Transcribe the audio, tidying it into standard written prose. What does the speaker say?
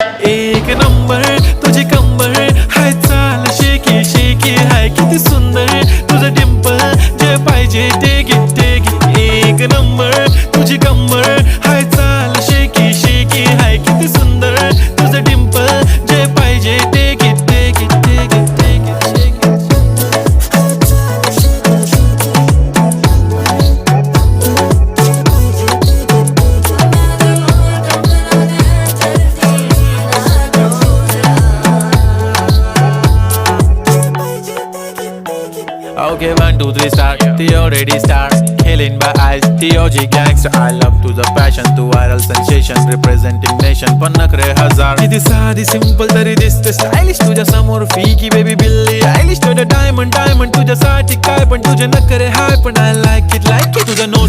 एक नंबर तुझी कंबर हाय, चाल शेकी शेकी हाय, किती सुंदर तुझं डिंपल, जे पाहिजे ते घे. एक नंबर तुझी कंबर हाय, चाल शेकी शेकी हाय, किती सुंदर तुझं डिंपल, जे पाहिजे ते घे. Okay, 1, 2, 3 start. The already start. Killing by eyes. The OG gangster. I love to the passion, to viral sensation, representing nation. पन्नकरे हजार. किती साधी simple तरी दिसते stylish तुझ्या समोर फीकी baby बिल्ली आयलिश. तुझं diamond तुझ्यासाठी काय पण तुझे नखरे हाय पण I like it तुझं no